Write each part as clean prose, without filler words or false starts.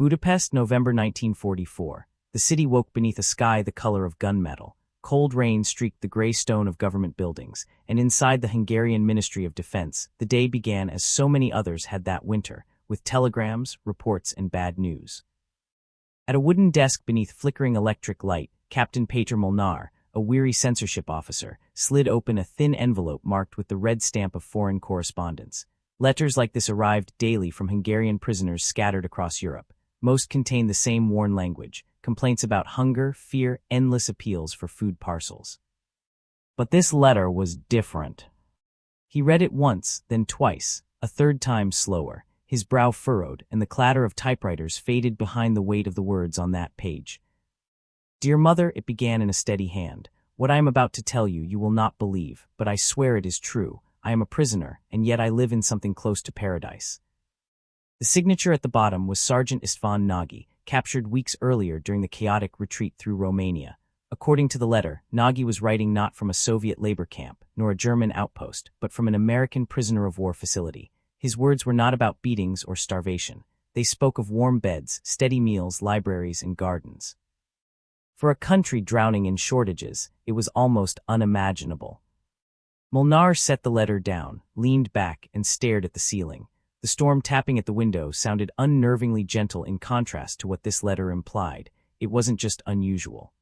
Budapest, November 1944. The city woke beneath a sky the color of gunmetal. Cold rain streaked the gray stone of government buildings, and inside the Hungarian Ministry of Defense, the day began as so many others had that winter, with telegrams, reports, and bad news. At a wooden desk beneath flickering electric light, Captain Peter Molnar, a weary censorship officer, slid open a thin envelope marked with the red stamp of foreign correspondence. Letters like this arrived daily from Hungarian prisoners scattered across Europe. Most contained the same worn language, complaints about hunger, fear, endless appeals for food parcels. But this letter was different. He read it once, then twice, a third time slower. His brow furrowed, and the clatter of typewriters faded behind the weight of the words on that page. "Dear Mother," it began in a steady hand. "What I am about to tell you, you will not believe, but I swear it is true. I am a prisoner, and yet I live in something close to paradise." The signature at the bottom was Sergeant Istvan Nagy, captured weeks earlier during the chaotic retreat through Romania. According to the letter, Nagy was writing not from a Soviet labor camp, nor a German outpost, but from an American prisoner-of-war facility. His words were not about beatings or starvation. They spoke of warm beds, steady meals, libraries, and gardens. For a country drowning in shortages, it was almost unimaginable. Molnar set the letter down, leaned back, and stared at the ceiling. The storm tapping at the window sounded unnervingly gentle in contrast to what this letter implied. It wasn't just unusual.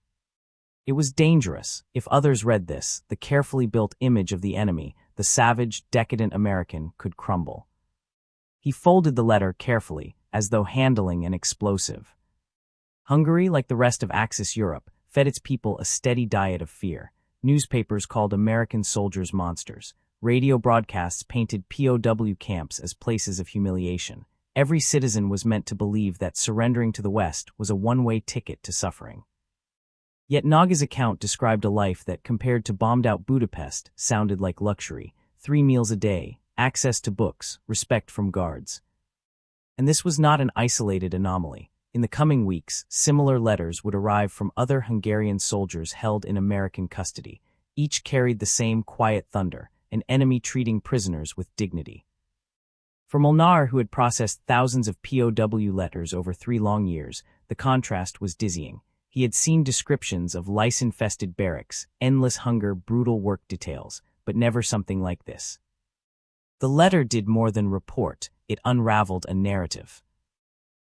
It was dangerous. If others read this, the carefully built image of the enemy, the savage, decadent American, could crumble. He folded the letter carefully, as though handling an explosive. Hungary, like the rest of Axis Europe, fed its people a steady diet of fear. Newspapers called American soldiers monsters. Radio broadcasts painted POW camps as places of humiliation. Every citizen was meant to believe that surrendering to the West was a one-way ticket to suffering. Yet Nagy's account described a life that, compared to bombed-out Budapest, sounded like luxury. 3 meals a day, access to books, respect from guards. And this was not an isolated anomaly. In the coming weeks, similar letters would arrive from other Hungarian soldiers held in American custody. Each carried the same quiet thunder, an enemy treating prisoners with dignity. For Molnar, who had processed thousands of POW letters over 3 long years, the contrast was dizzying. He had seen descriptions of lice-infested barracks, endless hunger, brutal work details, but never something like this. The letter did more than report, it unraveled a narrative.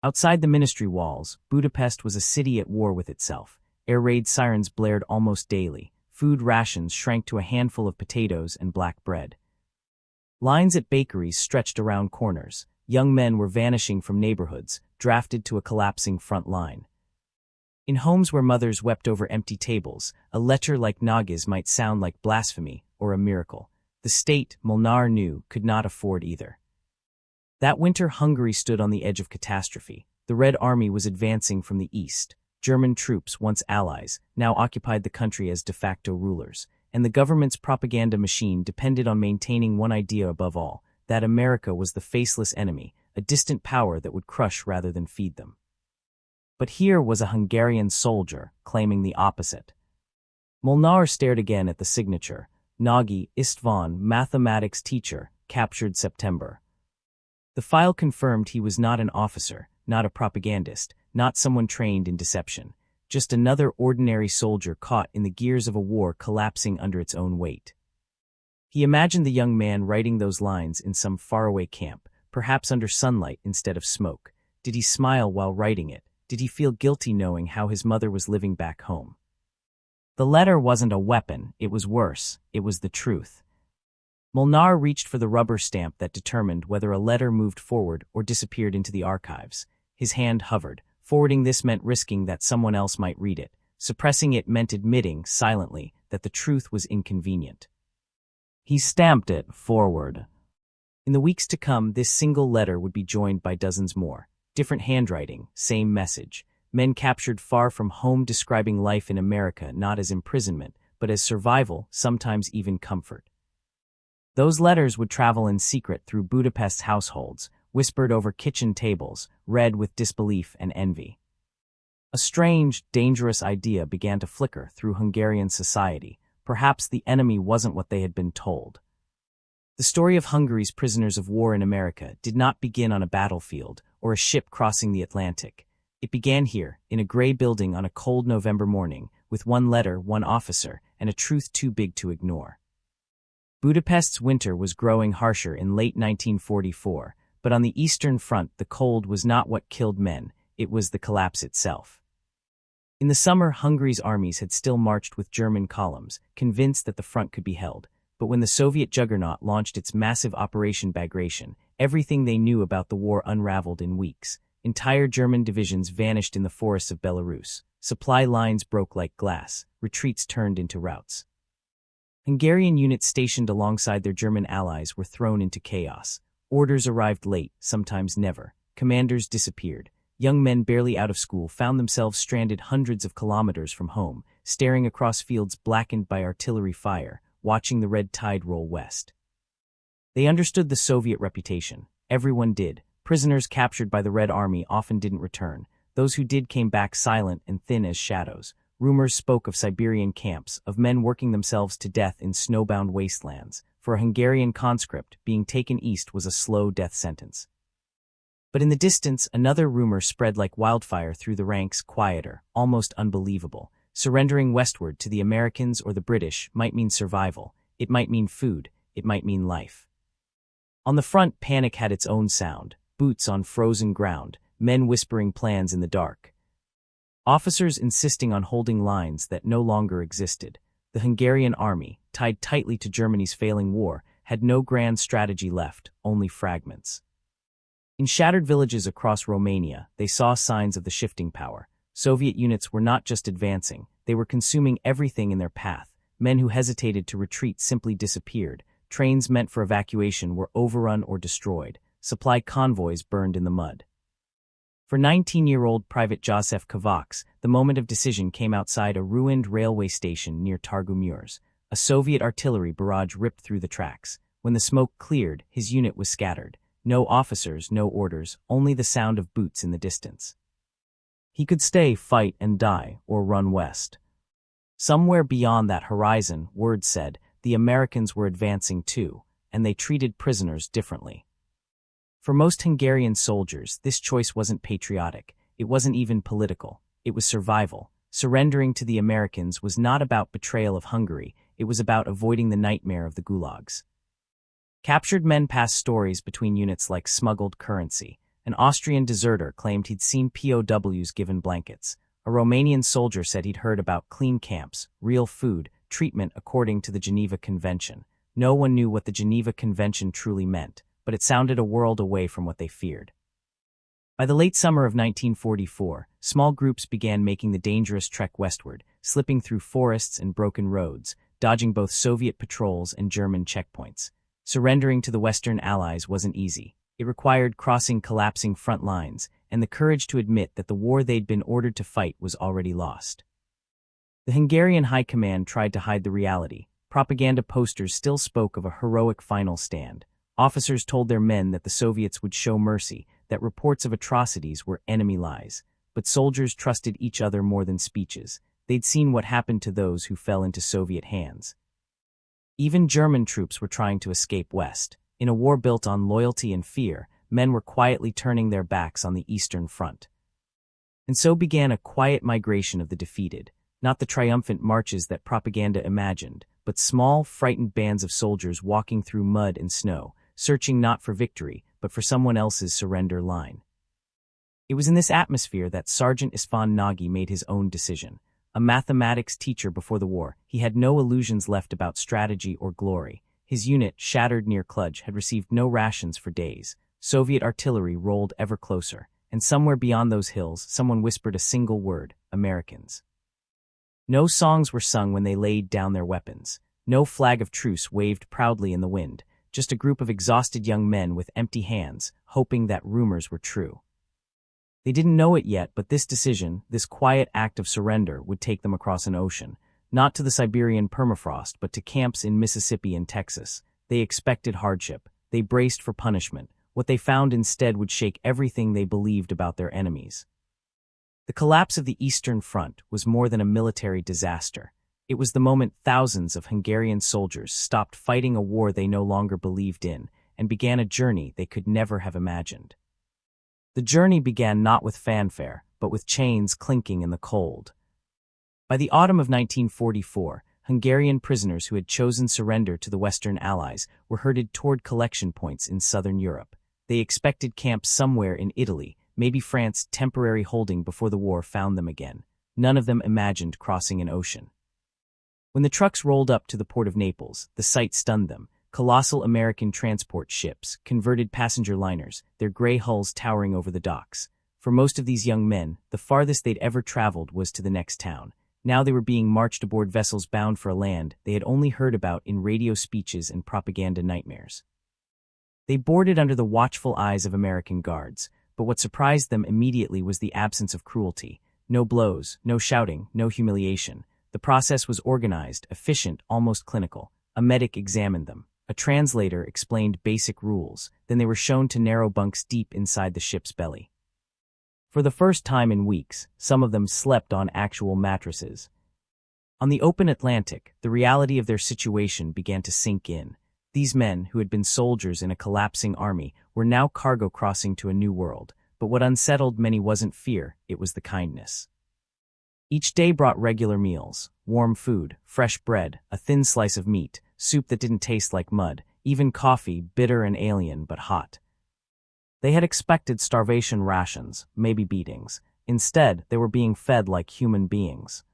Outside the ministry walls, Budapest was a city at war with itself. Air raid sirens blared almost daily. Food rations shrank to a handful of potatoes and black bread. Lines at bakeries stretched around corners. Young men were vanishing from neighborhoods, drafted to a collapsing front line. In homes where mothers wept over empty tables, a letter like Nagy's might sound like blasphemy or a miracle. The state, Molnar knew, could not afford either. That winter, Hungary stood on the edge of catastrophe. The Red Army was advancing from the east. German troops, once allies, now occupied the country as de facto rulers, and the government's propaganda machine depended on maintaining one idea above all, that America was the faceless enemy, a distant power that would crush rather than feed them. But here was a Hungarian soldier claiming the opposite. Molnar stared again at the signature. Nagy István, mathematics teacher, captured September. The file confirmed he was not an officer, not a propagandist, not someone trained in deception, just another ordinary soldier caught in the gears of a war collapsing under its own weight. He imagined the young man writing those lines in some faraway camp, perhaps under sunlight instead of smoke. Did he smile while writing it? Did he feel guilty knowing how his mother was living back home? The letter wasn't a weapon, it was worse, it was the truth. Molnar reached for the rubber stamp that determined whether a letter moved forward or disappeared into the archives. His hand hovered. Forwarding this meant risking that someone else might read it. Suppressing it meant admitting, silently, that the truth was inconvenient. He stamped it forward. In the weeks to come, this single letter would be joined by dozens more. Different handwriting, same message. Men captured far from home describing life in America not as imprisonment, but as survival, sometimes even comfort. Those letters would travel in secret through Budapest's households, whispered over kitchen tables, read with disbelief and envy. A strange, dangerous idea began to flicker through Hungarian society. Perhaps the enemy wasn't what they had been told. The story of Hungary's prisoners of war in America did not begin on a battlefield or a ship crossing the Atlantic. It began here, in a gray building on a cold November morning, with one letter, one officer, and a truth too big to ignore. Budapest's winter was growing harsher in late 1944, but on the Eastern Front the cold was not what killed men, it was the collapse itself. In the summer, Hungary's armies had still marched with German columns, convinced that the front could be held. But when the Soviet juggernaut launched its massive Operation Bagration, everything they knew about the war unraveled in weeks. Entire German divisions vanished in the forests of Belarus. Supply lines broke like glass. Retreats turned into routes. Hungarian units stationed alongside their German allies were thrown into chaos. Orders arrived late, sometimes never. Commanders disappeared. Young men barely out of school found themselves stranded hundreds of kilometers from home, staring across fields blackened by artillery fire, watching the red tide roll west. They understood the Soviet reputation. Everyone did. Prisoners captured by the Red Army often didn't return. Those who did came back silent and thin as shadows. Rumors spoke of Siberian camps, of men working themselves to death in snowbound wastelands. For a Hungarian conscript, being taken east was a slow death sentence. But in the distance, another rumor spread like wildfire through the ranks, quieter, almost unbelievable. Surrendering westward to the Americans or the British might mean survival. It might mean food. It might mean life. On the front, panic had its own sound. Boots on frozen ground, men whispering plans in the dark. Officers insisting on holding lines that no longer existed. The Hungarian army, tied tightly to Germany's failing war, had no grand strategy left, only fragments. In shattered villages across Romania, they saw signs of the shifting power. Soviet units were not just advancing, they were consuming everything in their path. Men who hesitated to retreat simply disappeared. Trains meant for evacuation were overrun or destroyed. Supply convoys burned in the mud. For 19-year-old Private Joseph Kovacs, the moment of decision came outside a ruined railway station near Targu Mures. A Soviet artillery barrage ripped through the tracks. When the smoke cleared, his unit was scattered. No officers, no orders, only the sound of boots in the distance. He could stay, fight, and die, or run west. Somewhere beyond that horizon, word said, the Americans were advancing too, and they treated prisoners differently. For most Hungarian soldiers, this choice wasn't patriotic. It wasn't even political. It was survival. Surrendering to the Americans was not about betrayal of Hungary. It was about avoiding the nightmare of the gulags. Captured men passed stories between units like smuggled currency. An Austrian deserter claimed he'd seen POWs given blankets. A Romanian soldier said he'd heard about clean camps, real food, treatment according to the Geneva Convention. No one knew what the Geneva Convention truly meant, but it sounded a world away from what they feared. By the late summer of 1944, small groups began making the dangerous trek westward, slipping through forests and broken roads, dodging both Soviet patrols and German checkpoints. Surrendering to the Western Allies wasn't easy. It required crossing collapsing front lines and the courage to admit that the war they'd been ordered to fight was already lost. The Hungarian High Command tried to hide the reality. Propaganda posters still spoke of a heroic final stand. Officers told their men that the Soviets would show mercy, that reports of atrocities were enemy lies. But soldiers trusted each other more than speeches. They'd seen what happened to those who fell into Soviet hands. Even German troops were trying to escape west. In a war built on loyalty and fear, men were quietly turning their backs on the Eastern Front. And so began a quiet migration of the defeated, not the triumphant marches that propaganda imagined, but small, frightened bands of soldiers walking through mud and snow, searching not for victory, but for someone else's surrender line. It was in this atmosphere that Sergeant István Nagy made his own decision. A mathematics teacher before the war, he had no illusions left about strategy or glory. His unit, shattered near Cluj, had received no rations for days. Soviet artillery rolled ever closer, and somewhere beyond those hills, someone whispered a single word: Americans. No songs were sung when they laid down their weapons. No flag of truce waved proudly in the wind, just a group of exhausted young men with empty hands, hoping that rumors were true. They didn't know it yet, but this decision, this quiet act of surrender, would take them across an ocean, not to the Siberian permafrost, but to camps in Mississippi and Texas. They expected hardship. They braced for punishment. What they found instead would shake everything they believed about their enemies. The collapse of the Eastern Front was more than a military disaster. It was the moment thousands of Hungarian soldiers stopped fighting a war they no longer believed in and began a journey they could never have imagined. The journey began not with fanfare, but with chains clinking in the cold. By the autumn of 1944, Hungarian prisoners who had chosen surrender to the Western Allies were herded toward collection points in southern Europe. They expected camps somewhere in Italy, maybe France, temporary holding before the war found them again. None of them imagined crossing an ocean. When the trucks rolled up to the port of Naples, the sight stunned them. Colossal American transport ships, converted passenger liners, their gray hulls towering over the docks. For most of these young men, the farthest they'd ever traveled was to the next town. Now they were being marched aboard vessels bound for a land they had only heard about in radio speeches and propaganda nightmares. They boarded under the watchful eyes of American guards, but what surprised them immediately was the absence of cruelty. No blows, no shouting, no humiliation. The process was organized, efficient, almost clinical. A medic examined them. A translator explained basic rules, then they were shown to narrow bunks deep inside the ship's belly. For the first time in weeks, some of them slept on actual mattresses. On the open Atlantic, the reality of their situation began to sink in. These men, who had been soldiers in a collapsing army, were now cargo crossing to a new world, but what unsettled many wasn't fear, it was the kindness. Each day brought regular meals, warm food, fresh bread, a thin slice of meat, soup that didn't taste like mud, even coffee, bitter and alien but hot. They had expected starvation rations, maybe beatings. Instead, they were being fed like human beings.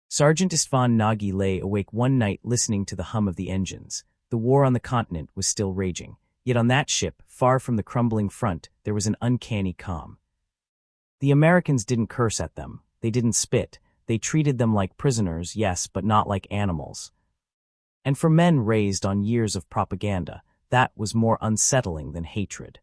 Sergeant Istvan Nagy lay awake one night listening to the hum of the engines. The war on the continent was still raging. Yet on that ship, far from the crumbling front, there was an uncanny calm. The Americans didn't curse at them. They didn't spit. They treated them like prisoners, yes, but not like animals. And for men raised on years of propaganda, that was more unsettling than hatred.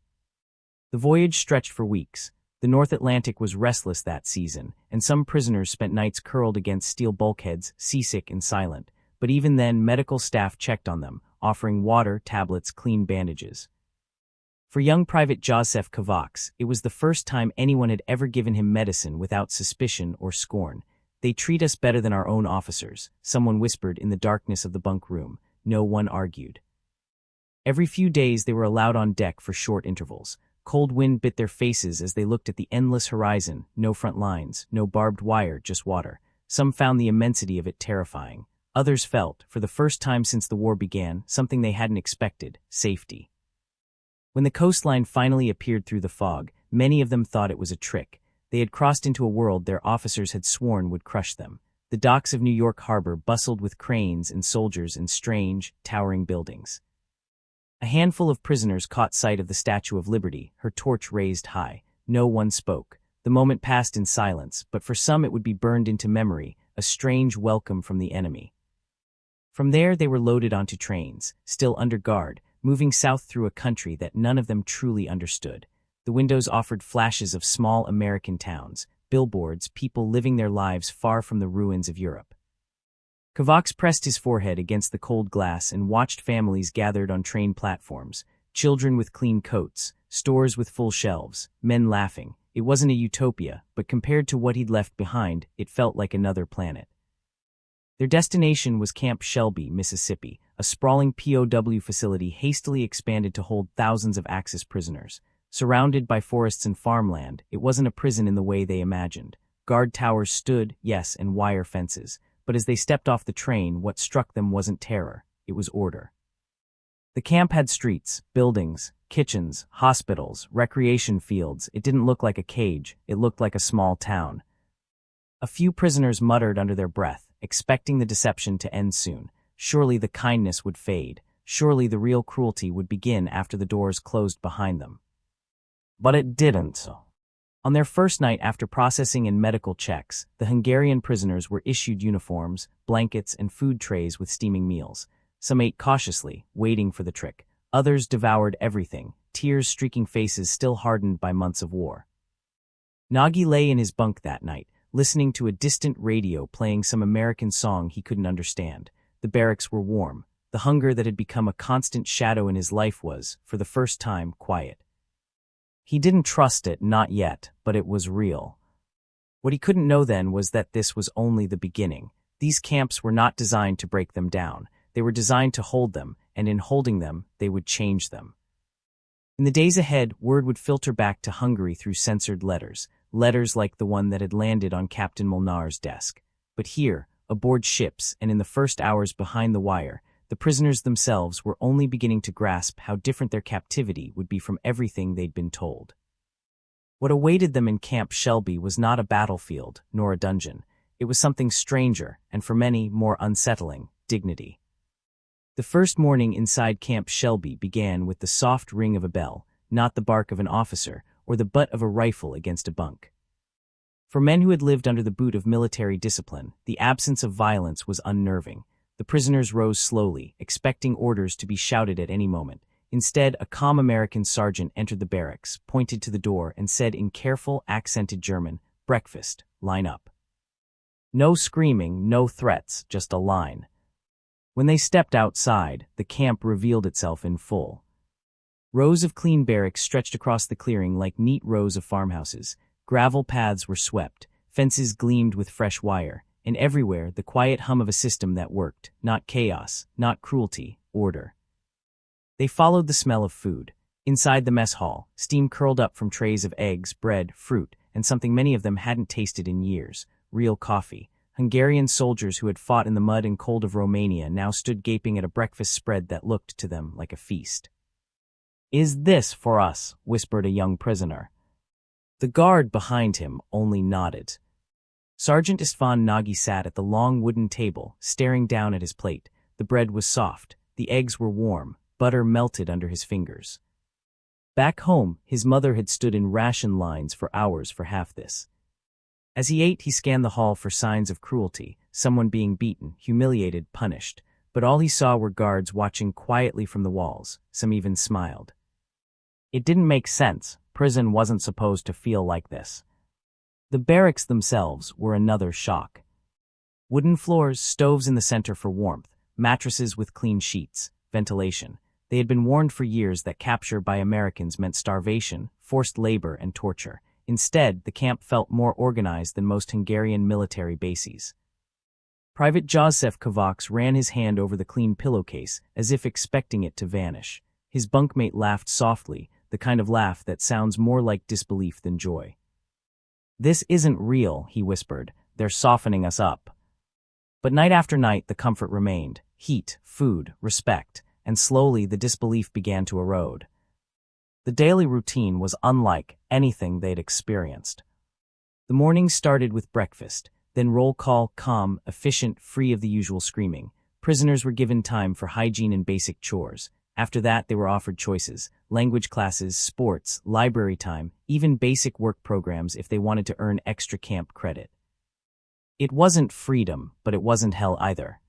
The voyage stretched for weeks. The North Atlantic was restless that season, and some prisoners spent nights curled against steel bulkheads, seasick and silent. But even then, medical staff checked on them, offering water, tablets, clean bandages. For young Private Joseph Kovacs, it was the first time anyone had ever given him medicine without suspicion or scorn. "They treat us better than our own officers," someone whispered in the darkness of the bunk room. No one argued. Every few days they were allowed on deck for short intervals. Cold wind bit their faces as they looked at the endless horizon, no front lines, no barbed wire, just water. Some found the immensity of it terrifying. Others felt, for the first time since the war began, something they hadn't expected: safety. When the coastline finally appeared through the fog, many of them thought it was a trick. They had crossed into a world their officers had sworn would crush them. The docks of New York Harbor bustled with cranes and soldiers in strange, towering buildings. A handful of prisoners caught sight of the Statue of Liberty, her torch raised high. No one spoke. The moment passed in silence, but for some it would be burned into memory, a strange welcome from the enemy. From there they were loaded onto trains, still under guard, moving south through a country that none of them truly understood. The windows offered flashes of small American towns, billboards, people living their lives far from the ruins of Europe. Kovacs pressed his forehead against the cold glass and watched families gathered on train platforms, children with clean coats, stores with full shelves, men laughing. It wasn't a utopia, but compared to what he'd left behind, it felt like another planet. Their destination was Camp Shelby, Mississippi, a sprawling POW facility hastily expanded to hold thousands of Axis prisoners. Surrounded by forests and farmland, it wasn't a prison in the way they imagined. Guard towers stood, yes, and wire fences. But as they stepped off the train, what struck them wasn't terror, it was order. The camp had streets, buildings, kitchens, hospitals, recreation fields. It didn't look like a cage, it looked like a small town. A few prisoners muttered under their breath, expecting the deception to end soon. Surely the kindness would fade. Surely the real cruelty would begin after the doors closed behind them. But it didn't. On their first night after processing and medical checks, the Hungarian prisoners were issued uniforms, blankets, and food trays with steaming meals. Some ate cautiously, waiting for the trick. Others devoured everything, tears streaking faces still hardened by months of war. Nagy lay in his bunk that night, listening to a distant radio playing some American song he couldn't understand. The barracks were warm. The hunger that had become a constant shadow in his life was, for the first time, quiet. He didn't trust it, not yet, but it was real. What he couldn't know then was that this was only the beginning. These camps were not designed to break them down. They were designed to hold them, and in holding them, they would change them. In the days ahead, word would filter back to Hungary through censored letters like the one that had landed on Captain Molnar's desk. But here, aboard ships and in the first hours behind the wire, the prisoners themselves were only beginning to grasp how different their captivity would be from everything they'd been told. What awaited them in Camp Shelby was not a battlefield, nor a dungeon. It was something stranger, and for many, more unsettling: dignity. The first morning inside Camp Shelby began with the soft ring of a bell, not the bark of an officer or the butt of a rifle against a bunk. For men who had lived under the boot of military discipline, the absence of violence was unnerving. The prisoners rose slowly, expecting orders to be shouted at any moment. Instead, a calm American sergeant entered the barracks, pointed to the door, and said in careful, accented German, "Breakfast, line up." No screaming, no threats, just a line. When they stepped outside, the camp revealed itself in full. Rows of clean barracks stretched across the clearing like neat rows of farmhouses. Gravel paths were swept, fences gleamed with fresh wire, and everywhere the quiet hum of a system that worked, not chaos, not cruelty, order. They followed the smell of food. Inside the mess hall, steam curled up from trays of eggs, bread, fruit, and something many of them hadn't tasted in years: real coffee. Hungarian soldiers who had fought in the mud and cold of Romania now stood gaping at a breakfast spread that looked to them like a feast. "Is this for us?" whispered a young prisoner. The guard behind him only nodded. Sergeant Istvan Nagy sat at the long wooden table, staring down at his plate. The bread was soft, the eggs were warm, butter melted under his fingers. Back home, his mother had stood in ration lines for hours for half this. As he ate, he scanned the hall for signs of cruelty, someone being beaten, humiliated, punished. But all he saw were guards watching quietly from the walls. Some even smiled. It didn't make sense. Prison wasn't supposed to feel like this. The barracks themselves were another shock. Wooden floors, stoves in the center for warmth, mattresses with clean sheets, ventilation. They had been warned for years that capture by Americans meant starvation, forced labor, and torture. Instead, the camp felt more organized than most Hungarian military bases. Private Joseph Kovacs ran his hand over the clean pillowcase, as if expecting it to vanish. His bunkmate laughed softly, the kind of laugh that sounds more like disbelief than joy. "This isn't real," he whispered. "They're softening us up." But night after night, the comfort remained: heat, food, respect, and slowly the disbelief began to erode. The daily routine was unlike anything they'd experienced. The mornings started with breakfast, then roll call, calm, efficient, free of the usual screaming. Prisoners were given time for hygiene and basic chores. After that, they were offered choices: language classes, sports, library time, even basic work programs if they wanted to earn extra camp credit. It wasn't freedom, but it wasn't hell either.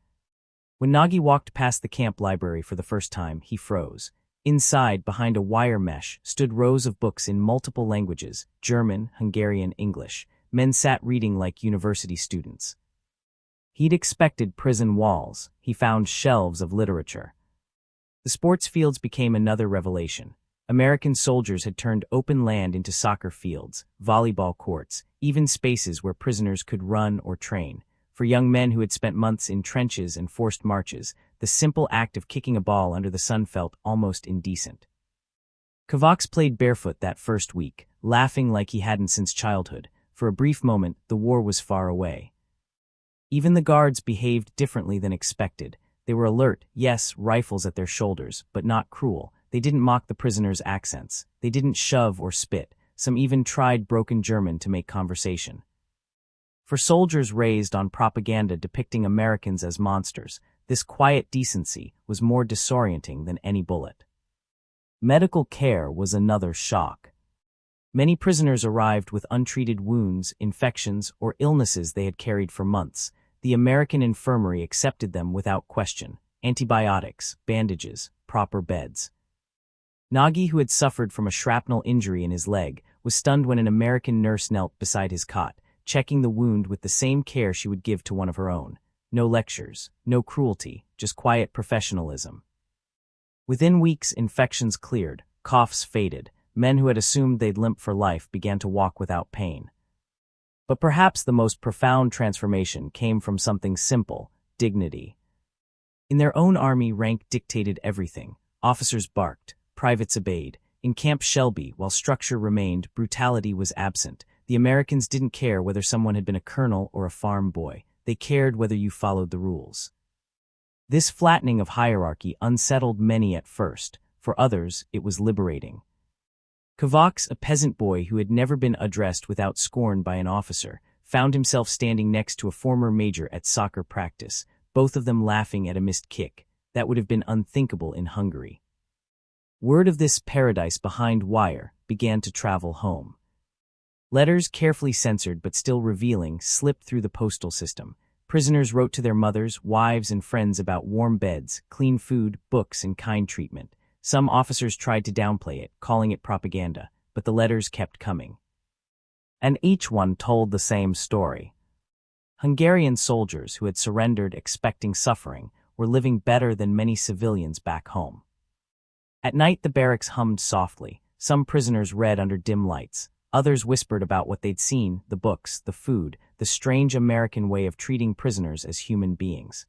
When Nagy walked past the camp library for the first time, he froze. Inside, behind a wire mesh, stood rows of books in multiple languages: German, Hungarian, English. Men sat reading like university students. He'd expected prison walls. He found shelves of literature. The sports fields became another revelation. American soldiers had turned open land into soccer fields, volleyball courts, even spaces where prisoners could run or train. For young men who had spent months in trenches and forced marches, the simple act of kicking a ball under the sun felt almost indecent. Kovacs played barefoot that first week, laughing like he hadn't since childhood. For a brief moment, the war was far away. Even the guards behaved differently than expected. They were alert, yes, rifles at their shoulders, but not cruel. They didn't mock the prisoners' accents. They didn't shove or spit. Some even tried broken German to make conversation. For soldiers raised on propaganda depicting Americans as monsters, this quiet decency was more disorienting than any bullet. Medical care was another shock. Many prisoners arrived with untreated wounds, infections, or illnesses they had carried for months. The American infirmary accepted them without question: antibiotics, bandages, proper beds. Nagy, who had suffered from a shrapnel injury in his leg, was stunned when an American nurse knelt beside his cot, checking the wound with the same care she would give to one of her own. No lectures, no cruelty, just quiet professionalism. Within weeks, infections cleared, coughs faded. Men who had assumed they'd limp for life began to walk without pain. But perhaps the most profound transformation came from something simple: dignity. In their own army, rank dictated everything. Officers barked, privates obeyed. In Camp Shelby, while structure remained, brutality was absent. The Americans didn't care whether someone had been a colonel or a farm boy. They cared whether you followed the rules. This flattening of hierarchy unsettled many at first. For others, it was liberating. Kovacs, a peasant boy who had never been addressed without scorn by an officer, found himself standing next to a former major at soccer practice, both of them laughing at a missed kick. That would have been unthinkable in Hungary. Word of this paradise behind wire began to travel home. Letters, carefully censored but still revealing, slipped through the postal system. Prisoners wrote to their mothers, wives, and friends about warm beds, clean food, books, and kind treatment. Some officers tried to downplay it, calling it propaganda, but the letters kept coming. And each one told the same story. Hungarian soldiers who had surrendered expecting suffering were living better than many civilians back home. At night the barracks hummed softly. Some prisoners read under dim lights. Others whispered about what they'd seen, the books, the food, the strange American way of treating prisoners as human beings.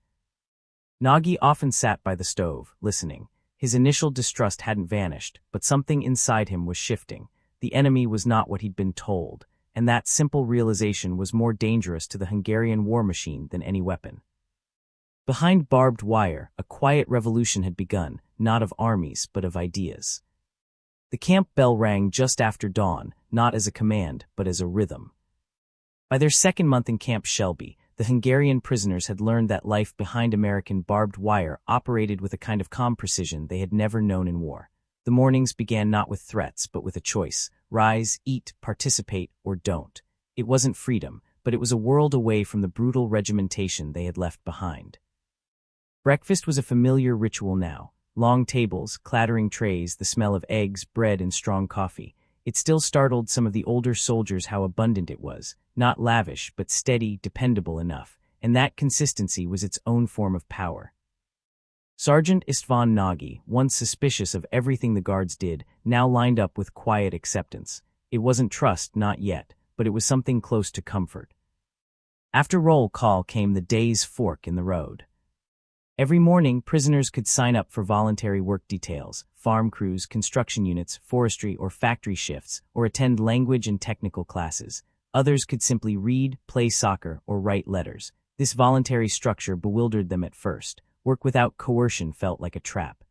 Nagy often sat by the stove, listening. His initial distrust hadn't vanished, but something inside him was shifting. The enemy was not what he'd been told, and that simple realization was more dangerous to the Hungarian war machine than any weapon. Behind barbed wire, a quiet revolution had begun, not of armies, but of ideas. The camp bell rang just after dawn, not as a command, but as a rhythm. By their second month in Camp Shelby, the Hungarian prisoners had learned that life behind American barbed wire operated with a kind of calm precision they had never known in war. The mornings began not with threats, but with a choice: rise, eat, participate, or don't. It wasn't freedom, but it was a world away from the brutal regimentation they had left behind. Breakfast was a familiar ritual now. Long tables, clattering trays, the smell of eggs, bread, and strong coffee. It still startled some of the older soldiers how abundant it was, not lavish, but steady, dependable enough, and that consistency was its own form of power. Sergeant István Nagy, once suspicious of everything the guards did, now lined up with quiet acceptance. It wasn't trust, not yet, but it was something close to comfort. After roll call came the day's fork in the road. Every morning, prisoners could sign up for voluntary work details, farm crews, construction units, forestry or factory shifts, or attend language and technical classes. Others could simply read, play soccer, or write letters. This voluntary structure bewildered them at first. Work without coercion felt like a trap.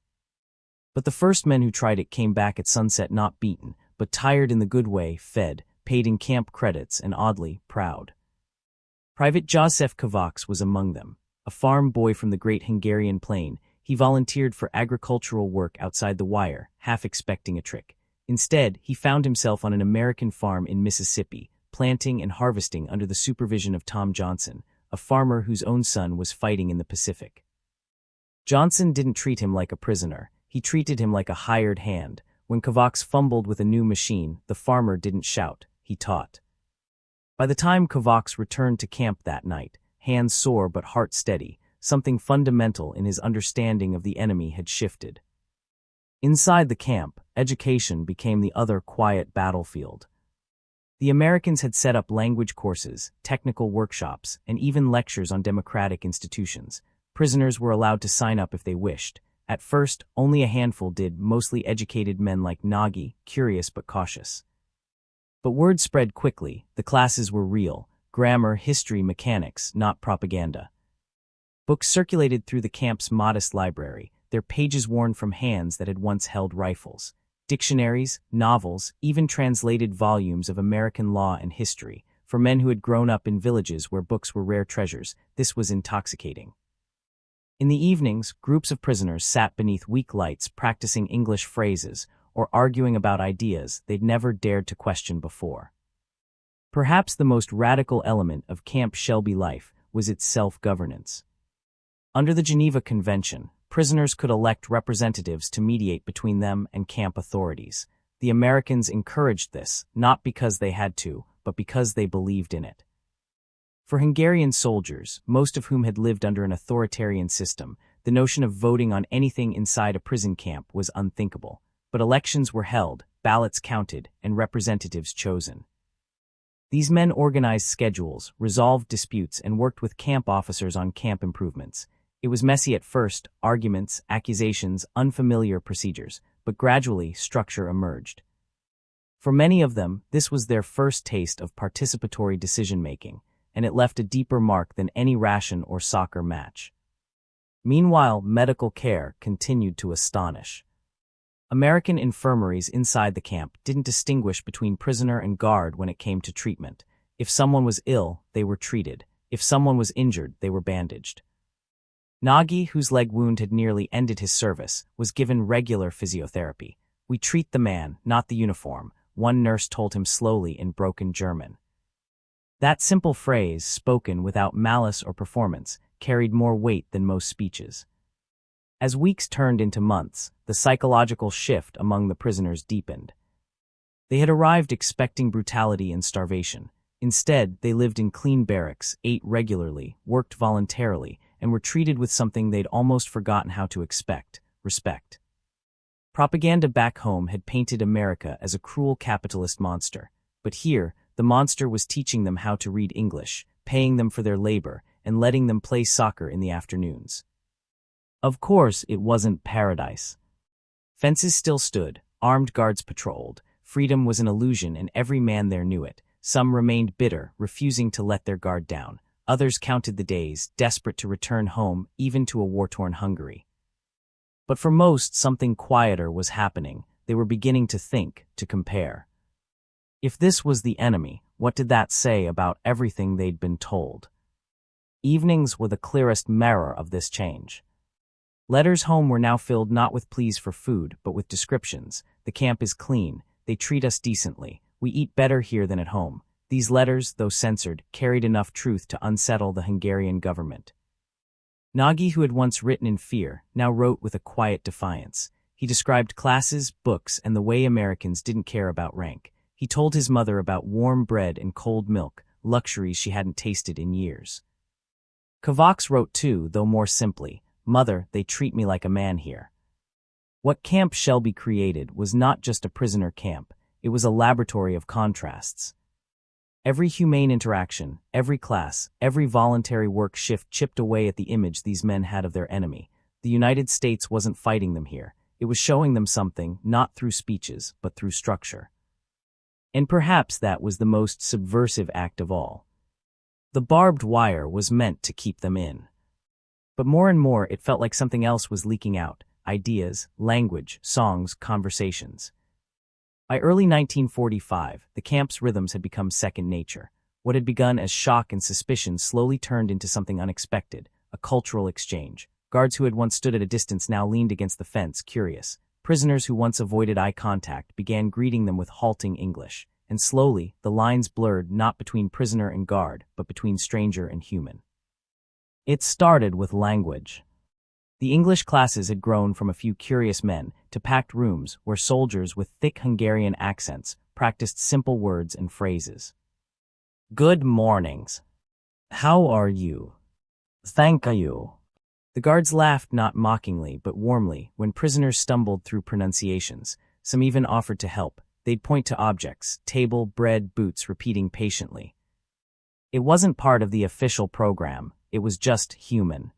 But the first men who tried it came back at sunset not beaten, but tired in the good way, fed, paid in camp credits, and oddly, proud. Private Joseph Kovacs was among them. A farm boy from the great Hungarian plain, he volunteered for agricultural work outside the wire, half expecting a trick. Instead, he found himself on an American farm in Mississippi, planting and harvesting under the supervision of Tom Johnson, a farmer whose own son was fighting in the Pacific. Johnson didn't treat him like a prisoner. He treated him like a hired hand. When Kovacs fumbled with a new machine, the farmer didn't shout. He taught. By the time Kovacs returned to camp that night, hands sore but heart steady, something fundamental in his understanding of the enemy had shifted. Inside the camp, education became the other quiet battlefield. The Americans had set up language courses, technical workshops, and even lectures on democratic institutions. Prisoners were allowed to sign up if they wished. At first, only a handful did, mostly educated men like Nagy, curious but cautious. But word spread quickly. The classes were real. Grammar, history, mechanics, not propaganda. Books circulated through the camp's modest library, their pages worn from hands that had once held rifles. Dictionaries, novels, even translated volumes of American law and history. For men who had grown up in villages where books were rare treasures, this was intoxicating. In the evenings, groups of prisoners sat beneath weak lights practicing English phrases or arguing about ideas they'd never dared to question before. Perhaps the most radical element of Camp Shelby life was its self-governance. Under the Geneva Convention, prisoners could elect representatives to mediate between them and camp authorities. The Americans encouraged this, not because they had to, but because they believed in it. For Hungarian soldiers, most of whom had lived under an authoritarian system, the notion of voting on anything inside a prison camp was unthinkable. But elections were held, ballots counted, and representatives chosen. These men organized schedules, resolved disputes, and worked with camp officers on camp improvements. It was messy at first, arguments, accusations, unfamiliar procedures, but gradually structure emerged. For many of them, this was their first taste of participatory decision-making, and it left a deeper mark than any ration or soccer match. Meanwhile, medical care continued to astonish. American infirmaries inside the camp didn't distinguish between prisoner and guard when it came to treatment. If someone was ill, they were treated. If someone was injured, they were bandaged. Nagy, whose leg wound had nearly ended his service, was given regular physiotherapy. "We treat the man, not the uniform," one nurse told him slowly in broken German. That simple phrase, spoken without malice or performance, carried more weight than most speeches. As weeks turned into months, the psychological shift among the prisoners deepened. They had arrived expecting brutality and starvation. Instead, they lived in clean barracks, ate regularly, worked voluntarily, and were treated with something they'd almost forgotten how to expect: respect. Propaganda back home had painted America as a cruel capitalist monster, but here, the monster was teaching them how to read English, paying them for their labor, and letting them play soccer in the afternoons. Of course, it wasn't paradise. Fences still stood, armed guards patrolled, freedom was an illusion and every man there knew it. Some remained bitter, refusing to let their guard down. Others counted the days, desperate to return home, even to a war-torn Hungary. But for most, something quieter was happening. They were beginning to think, to compare. If this was the enemy, what did that say about everything they'd been told? Evenings were the clearest mirror of this change. Letters home were now filled not with pleas for food, but with descriptions. "The camp is clean. They treat us decently. We eat better here than at home." These letters, though censored, carried enough truth to unsettle the Hungarian government. Nagy, who had once written in fear, now wrote with a quiet defiance. He described classes, books, and the way Americans didn't care about rank. He told his mother about warm bread and cold milk, luxuries she hadn't tasted in years. Kovacs wrote too, though more simply, "Mother, they treat me like a man here." What Camp Shelby created was not just a prisoner camp, it was a laboratory of contrasts. Every humane interaction, every class, every voluntary work shift chipped away at the image these men had of their enemy. The United States wasn't fighting them here. It was showing them something, not through speeches, but through structure. And perhaps that was the most subversive act of all. The barbed wire was meant to keep them in. But more and more it felt like something else was leaking out: ideas, language, songs, conversations. By early 1945, the camp's rhythms had become second nature. What had begun as shock and suspicion slowly turned into something unexpected: a cultural exchange. Guards who had once stood at a distance now leaned against the fence, curious. Prisoners who once avoided eye contact began greeting them with halting English. And slowly, the lines blurred not between prisoner and guard, but between stranger and human. It started with language. The English classes had grown from a few curious men to packed rooms where soldiers with thick Hungarian accents practiced simple words and phrases. "Good mornings. How are you? Thank you." The guards laughed not mockingly but warmly when prisoners stumbled through pronunciations. Some even offered to help. They'd point to objects: table, bread, boots, repeating patiently. It wasn't part of the official program, it was just human.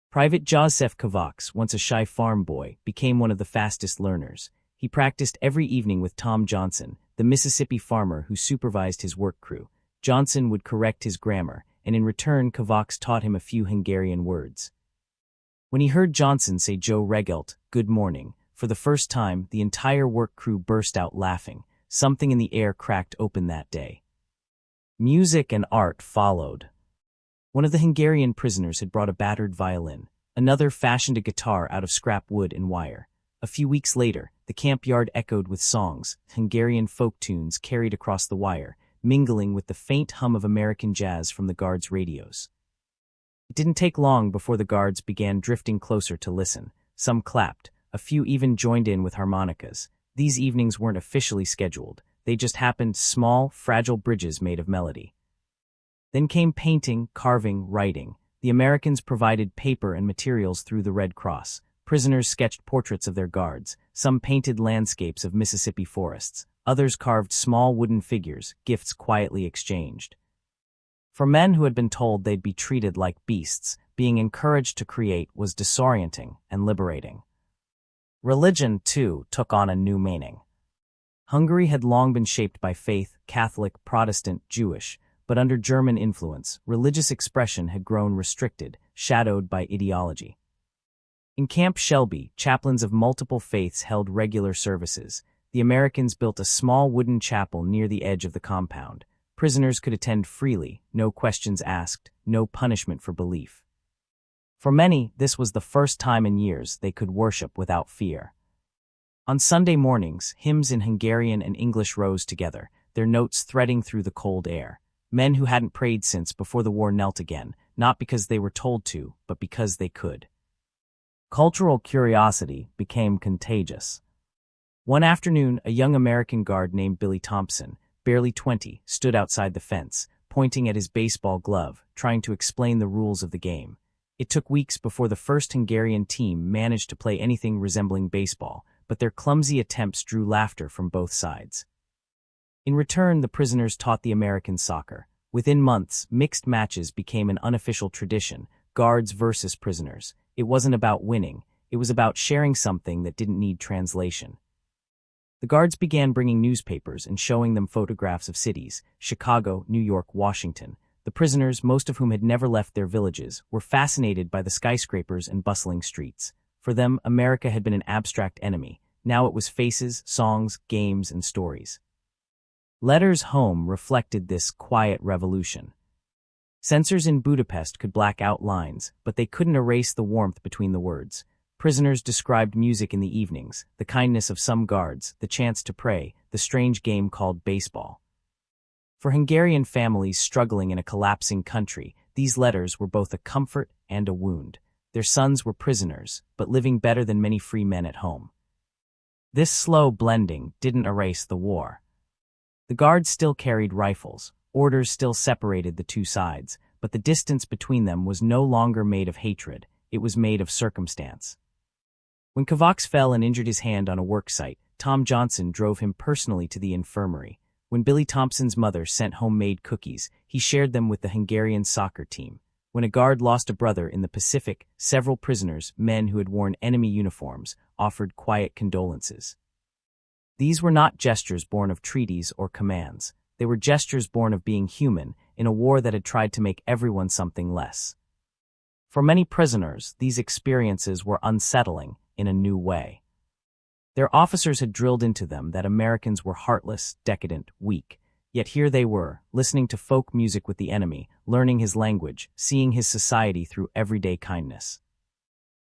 Private Joseph Kovacs, once a shy farm boy, became one of the fastest learners. He practiced every evening with Tom Johnson, the Mississippi farmer who supervised his work crew. Johnson would correct his grammar, and in return Kovacs taught him a few Hungarian words. When he heard Johnson say Joe Regelt, "Good morning," for the first time, the entire work crew burst out laughing. Something in the air cracked open that day. Music and art followed. One of the Hungarian prisoners had brought a battered violin. Another fashioned a guitar out of scrap wood and wire. A few weeks later, the camp yard echoed with songs, Hungarian folk tunes carried across the wire, mingling with the faint hum of American jazz from the guards' radios. It didn't take long before the guards began drifting closer to listen. Some clapped, a few even joined in with harmonicas. These evenings weren't officially scheduled. They just happened: small, fragile bridges made of melody. Then came painting, carving, writing. The Americans provided paper and materials through the Red Cross. prisoners sketched portraits of their guards, some painted landscapes of Mississippi forests, others carved small wooden figures, gifts quietly exchanged. For men who had been told they'd be treated like beasts, being encouraged to create was disorienting and liberating. Religion, too, took on a new meaning. Hungary had long been shaped by faith, Catholic, Protestant, Jewish, but under German influence, religious expression had grown restricted, shadowed by ideology. In Camp Shelby, chaplains of multiple faiths held regular services. The Americans built a small wooden chapel near the edge of the compound. Prisoners could attend freely, no questions asked, no punishment for belief. For many, this was the first time in years they could worship without fear. On Sunday mornings, hymns in Hungarian and English rose together, their notes threading through the cold air. Men who hadn't prayed since before the war knelt again, not because they were told to, but because they could. Cultural curiosity became contagious. One afternoon, a young American guard named Billy Thompson, barely 20, stood outside the fence, pointing at his baseball glove, trying to explain the rules of the game. It took weeks before the first Hungarian team managed to play anything resembling baseball, but their clumsy attempts drew laughter from both sides. In return, the prisoners taught the Americans soccer. Within months, mixed matches became an unofficial tradition, guards versus prisoners. It wasn't about winning, it was about sharing something that didn't need translation. The guards began bringing newspapers and showing them photographs of cities, Chicago, New York, Washington. The prisoners, most of whom had never left their villages, were fascinated by the skyscrapers and bustling streets. For them, America had been an abstract enemy. Now it was faces, songs, games, and stories. Letters home reflected this quiet revolution. Censors in Budapest could black out lines, but they couldn't erase the warmth between the words. Prisoners described music in the evenings, the kindness of some guards, the chance to pray, the strange game called baseball. For Hungarian families struggling in a collapsing country, these letters were both a comfort and a wound. Their sons were prisoners, but living better than many free men at home. This slow blending didn't erase the war. The guards still carried rifles, orders still separated the two sides, but the distance between them was no longer made of hatred, it was made of circumstance. When Kovacs fell and injured his hand on a work site, Tom Johnson drove him personally to the infirmary. When Billy Thompson's mother sent homemade cookies, he shared them with the Hungarian soccer team. When a guard lost a brother in the Pacific, several prisoners, men who had worn enemy uniforms, offered quiet condolences. These were not gestures born of treaties or commands. They were gestures born of being human in a war that had tried to make everyone something less. For many prisoners, these experiences were unsettling in a new way. Their officers had drilled into them that Americans were heartless, decadent, weak. Yet here they were, listening to folk music with the enemy, learning his language, seeing his society through everyday kindness.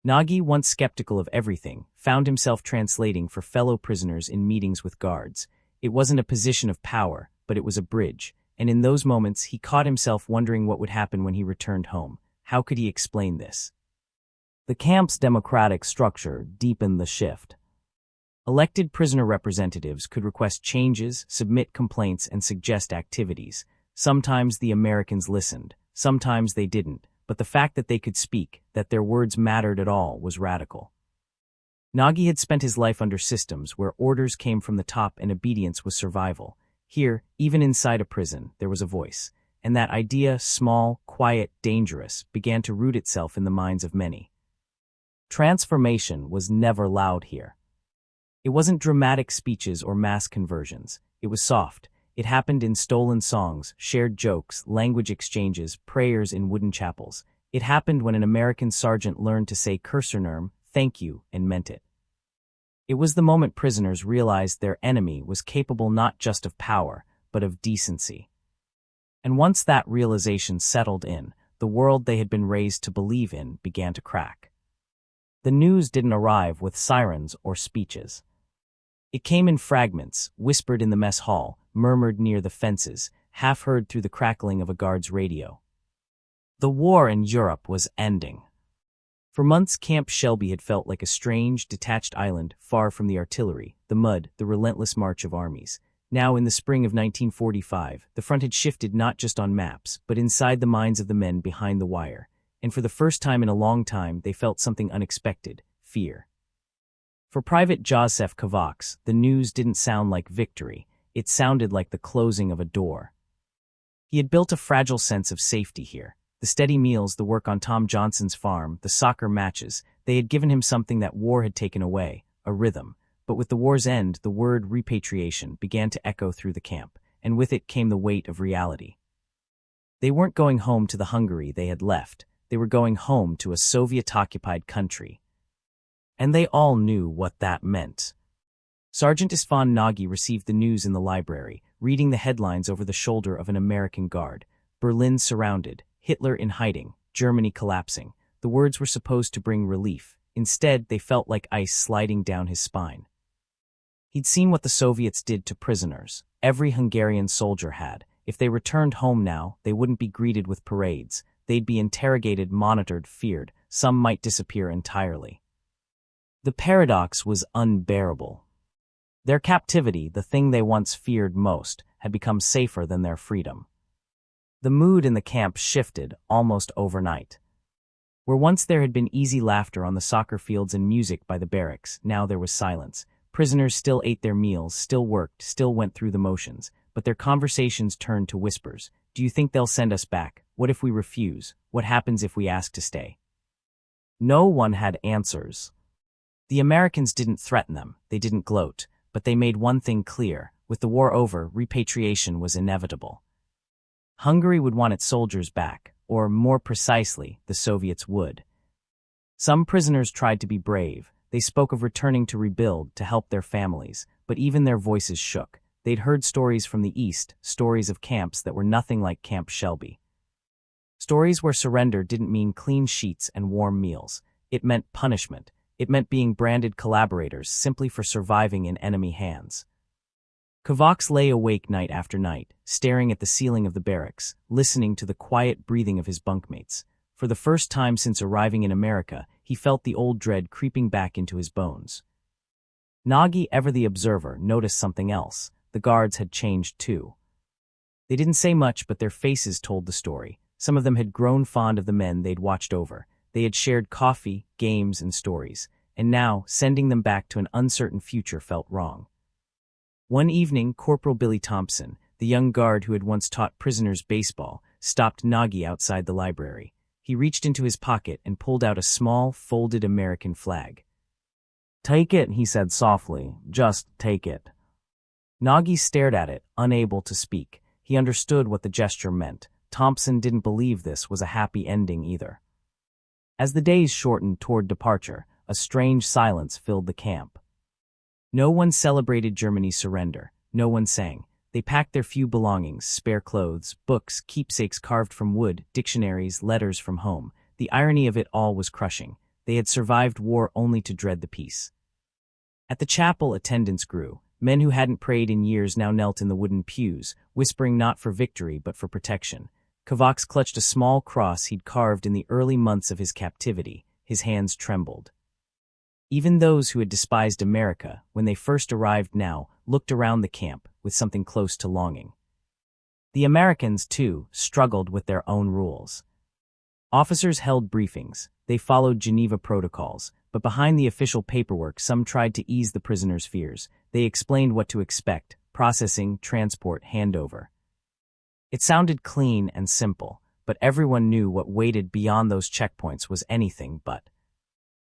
Nagy, once skeptical of everything, found himself translating for fellow prisoners in meetings with guards. It wasn't a position of power, but it was a bridge, and in those moments he caught himself wondering what would happen when he returned home. How could he explain this? The camp's democratic structure deepened the shift. Elected prisoner representatives could request changes, submit complaints, and suggest activities. Sometimes the Americans listened, sometimes they didn't, but the fact that they could speak, that their words mattered at all, was radical. Nagy had spent his life under systems where orders came from the top and obedience was survival. Here, even inside a prison, there was a voice, and that idea, small, quiet, dangerous, began to root itself in the minds of many. Transformation was never loud here. It wasn't dramatic speeches or mass conversions. It was soft. It happened in stolen songs, shared jokes, language exchanges, prayers in wooden chapels. It happened when an American sergeant learned to say "Kursernerm," thank you, and meant it. It was the moment prisoners realized their enemy was capable not just of power, but of decency. And once that realization settled in, the world they had been raised to believe in began to crack. The news didn't arrive with sirens or speeches. It came in fragments, whispered in the mess hall, murmured near the fences, half heard through the crackling of a guard's radio. The war in Europe was ending. For months, Camp Shelby had felt like a strange, detached island far from the artillery, the mud, the relentless march of armies. Now, in the spring of 1945, the front had shifted not just on maps, but inside the minds of the men behind the wire. And for the first time in a long time, they felt something unexpected, fear. For Private Joseph Kovacs, the news didn't sound like victory, it sounded like the closing of a door. He had built a fragile sense of safety here. The steady meals, the work on Tom Johnson's farm, the soccer matches, they had given him something that war had taken away, a rhythm. But with the war's end, the word repatriation began to echo through the camp, and with it came the weight of reality. They weren't going home to the Hungary they had left, they were going home to a Soviet-occupied country. And they all knew what that meant. Sergeant Istvan Nagy received the news in the library, reading the headlines over the shoulder of an American guard. Berlin surrounded, Hitler in hiding, Germany collapsing. The words were supposed to bring relief. Instead, they felt like ice sliding down his spine. He'd seen what the Soviets did to prisoners. Every Hungarian soldier had. If they returned home now, they wouldn't be greeted with parades. They'd be interrogated, monitored, feared. Some might disappear entirely. The paradox was unbearable. Their captivity, the thing they once feared most, had become safer than their freedom. The mood in the camp shifted almost overnight. Where once there had been easy laughter on the soccer fields and music by the barracks, now there was silence. Prisoners still ate their meals, still worked, still went through the motions, but their conversations turned to whispers. Do you think they'll send us back? What if we refuse? What happens if we ask to stay? No one had answers. The Americans didn't threaten them, they didn't gloat, but they made one thing clear. With the war over, repatriation was inevitable. Hungary would want its soldiers back, or more precisely, the Soviets would. Some prisoners tried to be brave. They spoke of returning to rebuild, to help their families, but even their voices shook. They'd heard stories from the East, stories of camps that were nothing like Camp Shelby. Stories where surrender didn't mean clean sheets and warm meals. It meant punishment. It meant being branded collaborators simply for surviving in enemy hands. Kovacs lay awake night after night, staring at the ceiling of the barracks, listening to the quiet breathing of his bunkmates. For the first time since arriving in America, he felt the old dread creeping back into his bones. Nagy, ever the observer, noticed something else. The guards had changed too. They didn't say much, but their faces told the story. Some of them had grown fond of the men they'd watched over. They had shared coffee, games, and stories, and now, sending them back to an uncertain future felt wrong. One evening, Corporal Billy Thompson, the young guard who had once taught prisoners baseball, stopped Nagy outside the library. He reached into his pocket and pulled out a small, folded American flag. "Take it," he said softly. "Just take it." Nagy stared at it, unable to speak. He understood what the gesture meant. Thompson didn't believe this was a happy ending either. As the days shortened toward departure, a strange silence filled the camp. No one celebrated Germany's surrender. No one sang. They packed their few belongings, spare clothes, books, keepsakes carved from wood, dictionaries, letters from home. The irony of it all was crushing. They had survived war only to dread the peace. At the chapel, attendance grew. Men who hadn't prayed in years now knelt in the wooden pews, whispering not for victory but for protection. Kovacs clutched a small cross he'd carved in the early months of his captivity. His hands trembled. Even those who had despised America, when they first arrived now, looked around the camp with something close to longing. The Americans, too, struggled with their own rules. Officers held briefings. They followed Geneva protocols, but behind the official paperwork some tried to ease the prisoners' fears. They explained what to expect: processing, transport, handover. It sounded clean and simple, but everyone knew what waited beyond those checkpoints was anything but.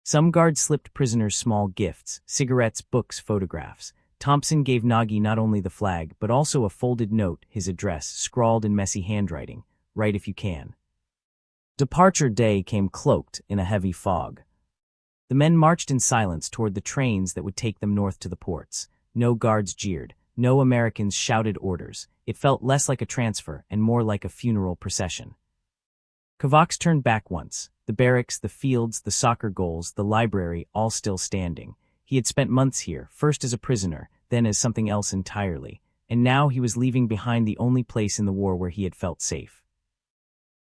Some guards slipped prisoners small gifts: cigarettes, books, photographs. Thompson gave Nagy not only the flag, but also a folded note, his address, scrawled in messy handwriting: "Write if you can." Departure day came cloaked in a heavy fog. The men marched in silence toward the trains that would take them north to the ports. No guards jeered. No Americans shouted orders. It felt less like a transfer and more like a funeral procession. Kovacs turned back once. The barracks, the fields, the soccer goals, the library, all still standing. He had spent months here, first as a prisoner, then as something else entirely, and now he was leaving behind the only place in the war where he had felt safe.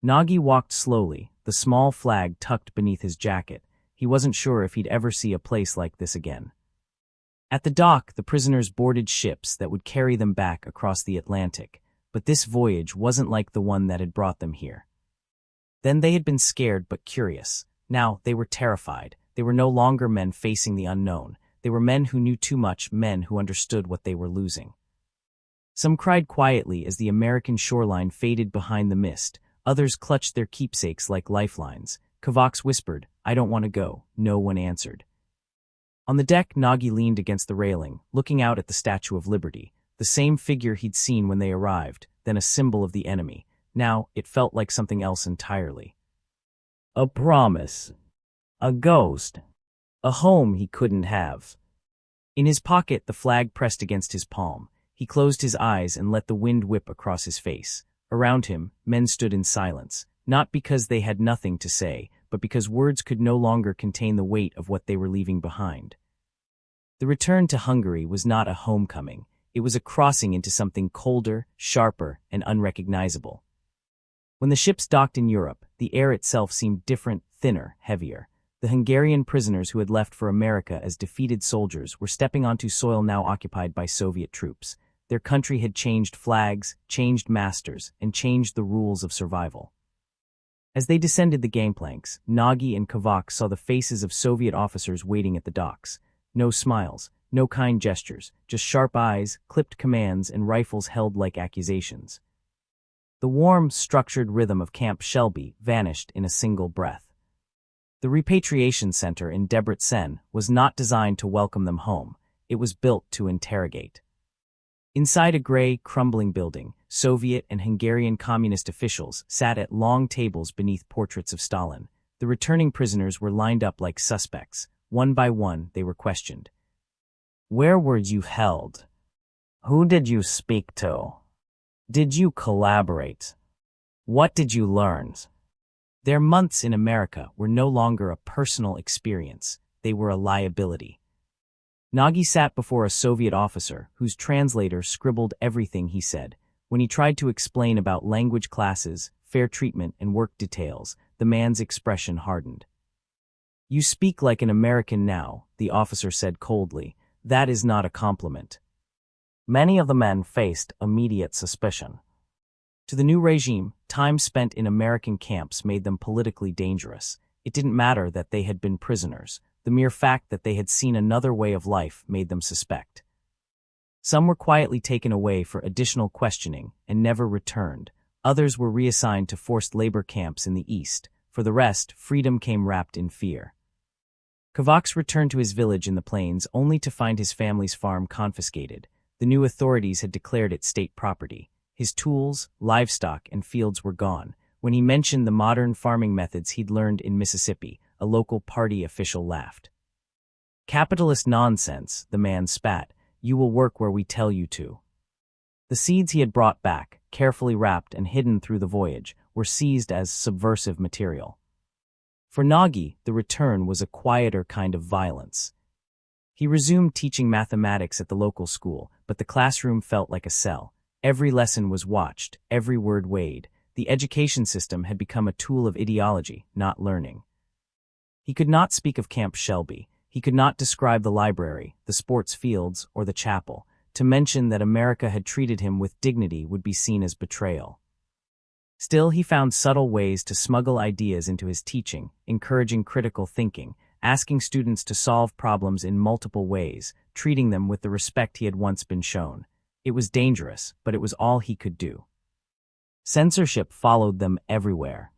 Nagy walked slowly, the small flag tucked beneath his jacket. He wasn't sure if he'd ever see a place like this again. At the dock, the prisoners boarded ships that would carry them back across the Atlantic, but this voyage wasn't like the one that had brought them here. Then they had been scared but curious. Now they were terrified. They were no longer men facing the unknown. They were men who knew too much, men who understood what they were losing. Some cried quietly as the American shoreline faded behind the mist. Others clutched their keepsakes like lifelines. Kovacs whispered, "I don't want to go." No one answered. On the deck, Nagy leaned against the railing, looking out at the Statue of Liberty, the same figure he'd seen when they arrived, then a symbol of the enemy. Now, it felt like something else entirely. A promise. A ghost. A home he couldn't have. In his pocket, the flag pressed against his palm. He closed his eyes and let the wind whip across his face. Around him, men stood in silence, not because they had nothing to say, but because words could no longer contain the weight of what they were leaving behind. The return to Hungary was not a homecoming. It was a crossing into something colder, sharper, and unrecognizable. When the ships docked in Europe, the air itself seemed different, thinner, heavier. The Hungarian prisoners who had left for America as defeated soldiers were stepping onto soil now occupied by Soviet troops. Their country had changed flags, changed masters, and changed the rules of survival. As they descended the gangplanks, Nagy and Kovacs saw the faces of Soviet officers waiting at the docks. No smiles, no kind gestures, just sharp eyes, clipped commands, and rifles held like accusations. The warm, structured rhythm of Camp Shelby vanished in a single breath. The repatriation center in Debrecen was not designed to welcome them home. It was built to interrogate. Inside a gray, crumbling building, Soviet and Hungarian communist officials sat at long tables beneath portraits of Stalin. The returning prisoners were lined up like suspects. One by one, they were questioned. Where were you held? Who did you speak to? Did you collaborate? What did you learn? Their months in America were no longer a personal experience. They were a liability. Nagy sat before a Soviet officer whose translator scribbled everything he said. When he tried to explain about language classes, fair treatment, and work details, the man's expression hardened. You speak like an American now, the officer said coldly. That is not a compliment. Many of the men faced immediate suspicion. To the new regime, time spent in American camps made them politically dangerous. It didn't matter that they had been prisoners. The mere fact that they had seen another way of life made them suspect. Some were quietly taken away for additional questioning and never returned. Others were reassigned to forced labor camps in the East. For the rest, freedom came wrapped in fear. Kovacs returned to his village in the plains only to find his family's farm confiscated. The new authorities had declared it state property. His tools, livestock, and fields were gone. When he mentioned the modern farming methods he'd learned in Mississippi, a local party official laughed. Capitalist nonsense, the man spat. You will work where we tell you to. The seeds he had brought back, carefully wrapped and hidden through the voyage, were seized as subversive material. For Nagy, the return was a quieter kind of violence. He resumed teaching mathematics at the local school, but the classroom felt like a cell. Every lesson was watched, every word weighed. The education system had become a tool of ideology, not learning. He could not speak of Camp Shelby. He could not describe the library, the sports fields, or the chapel. To mention that America had treated him with dignity would be seen as betrayal. Still, he found subtle ways to smuggle ideas into his teaching, encouraging critical thinking, asking students to solve problems in multiple ways, treating them with the respect he had once been shown. It was dangerous, but it was all he could do. Censorship followed them everywhere.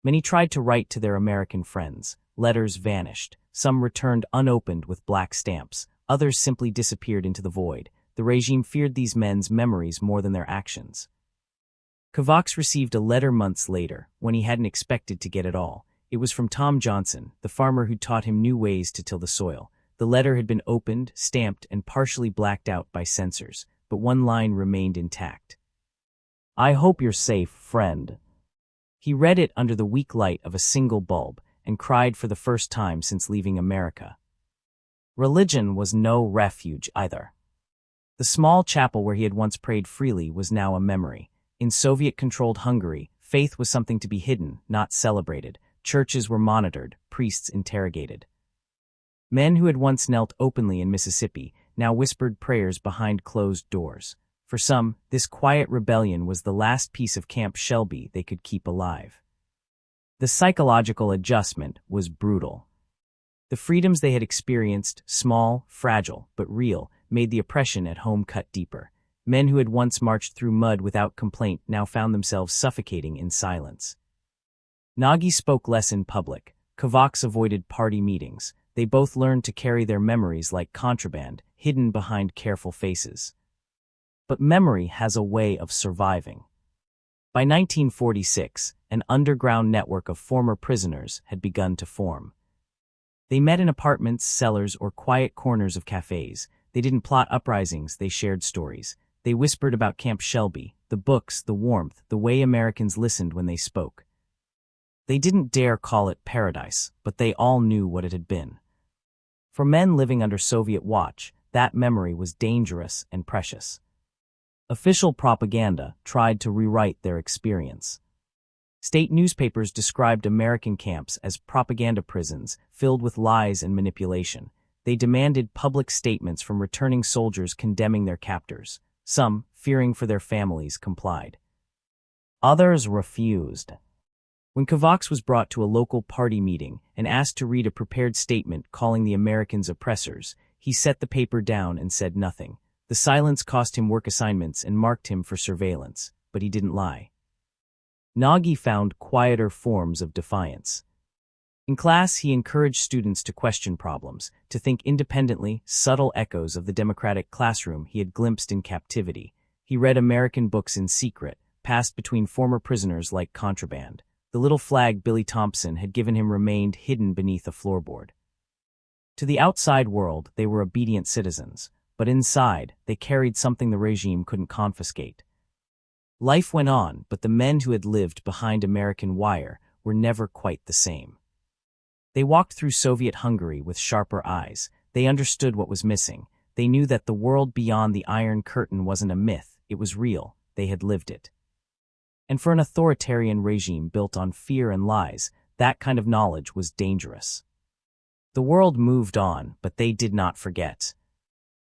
Many tried to write to their American friends. Letters vanished. Some returned unopened with black stamps. Others simply disappeared into the void. The regime feared these men's memories more than their actions. Kovacs received a letter months later, when he hadn't expected to get it all. It was from Tom Johnson, the farmer who taught him new ways to till the soil. The letter had been opened, stamped, and partially blacked out by censors, but one line remained intact. I hope you're safe, friend. He read it under the weak light of a single bulb, and cried for the first time since leaving America. Religion was no refuge either. The small chapel where he had once prayed freely was now a memory. In Soviet-controlled Hungary, faith was something to be hidden, not celebrated. Churches were monitored, priests interrogated. Men who had once knelt openly in Mississippi now whispered prayers behind closed doors. For some, this quiet rebellion was the last piece of Camp Shelby they could keep alive. The psychological adjustment was brutal. The freedoms they had experienced, small, fragile, but real, made the oppression at home cut deeper. Men who had once marched through mud without complaint now found themselves suffocating in silence. Nagy spoke less in public. Kovács avoided party meetings. They both learned to carry their memories like contraband, hidden behind careful faces. But memory has a way of surviving. By 1946, an underground network of former prisoners had begun to form. They met in apartments, cellars, or quiet corners of cafes. They didn't plot uprisings, they shared stories. They whispered about Camp Shelby, the books, the warmth, the way Americans listened when they spoke. They didn't dare call it paradise, but they all knew what it had been. For men living under Soviet watch, that memory was dangerous and precious. Official propaganda tried to rewrite their experience. State newspapers described American camps as propaganda prisons filled with lies and manipulation. They demanded public statements from returning soldiers condemning their captors. Some, fearing for their families, complied. Others refused. When Kovács was brought to a local party meeting and asked to read a prepared statement calling the Americans oppressors, he set the paper down and said nothing. The silence cost him work assignments and marked him for surveillance, but he didn't lie. Nagy found quieter forms of defiance. In class, he encouraged students to question problems, to think independently, subtle echoes of the democratic classroom he had glimpsed in captivity. He read American books in secret, passed between former prisoners like contraband. The little flag Billy Thompson had given him remained hidden beneath a floorboard. To the outside world, they were obedient citizens, but inside, they carried something the regime couldn't confiscate. Life went on, but the men who had lived behind American wire were never quite the same. They walked through Soviet Hungary with sharper eyes. They understood what was missing. They knew that the world beyond the Iron Curtain wasn't a myth, it was real. They had lived it. And for an authoritarian regime built on fear and lies, that kind of knowledge was dangerous. The world moved on, but they did not forget.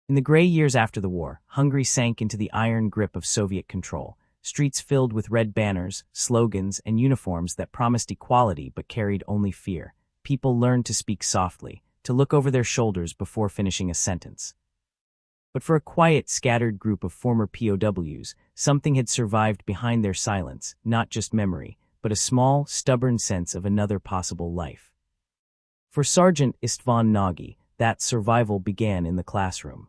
In the gray years after the war, Hungary sank into the iron grip of Soviet control. Streets filled with red banners, slogans, and uniforms that promised equality but carried only fear. People learned to speak softly, to look over their shoulders before finishing a sentence. But for a quiet, scattered group of former POWs, something had survived behind their silence, not just memory, but a small, stubborn sense of another possible life. For Sergeant István Nagy, that survival began in the classroom.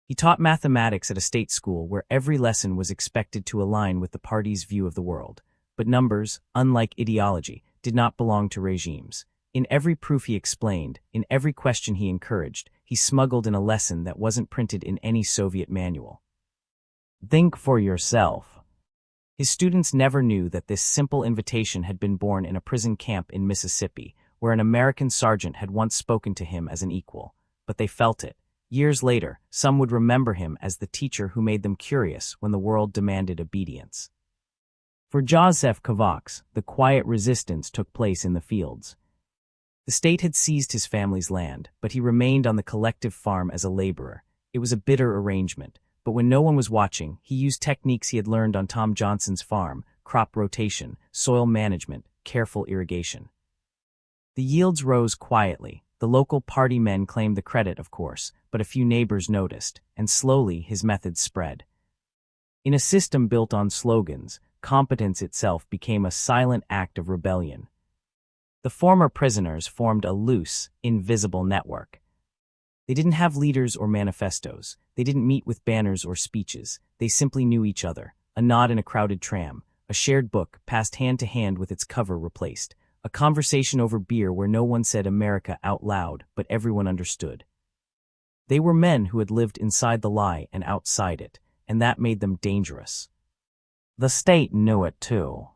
He taught mathematics at a state school where every lesson was expected to align with the party's view of the world. But numbers, unlike ideology, did not belong to regimes. In every proof he explained, in every question he encouraged, he smuggled in a lesson that wasn't printed in any Soviet manual. Think for yourself. His students never knew that this simple invitation had been born in a prison camp in Mississippi, where an American sergeant had once spoken to him as an equal. But they felt it. Years later, some would remember him as the teacher who made them curious when the world demanded obedience. For József Kovács, the quiet resistance took place in the fields. The state had seized his family's land, but he remained on the collective farm as a laborer. It was a bitter arrangement, but when no one was watching, he used techniques he had learned on Tom Johnson's farm: crop rotation, soil management, careful irrigation. The yields rose quietly. The local party men claimed the credit, of course, but a few neighbors noticed, and slowly his methods spread. In a system built on slogans, competence itself became a silent act of rebellion. The former prisoners formed a loose, invisible network. They didn't have leaders or manifestos. They didn't meet with banners or speeches. They simply knew each other. A nod in a crowded tram, a shared book passed hand to hand with its cover replaced, a conversation over beer where no one said America out loud, but everyone understood. They were men who had lived inside the lie and outside it, and that made them dangerous. The state knew it too.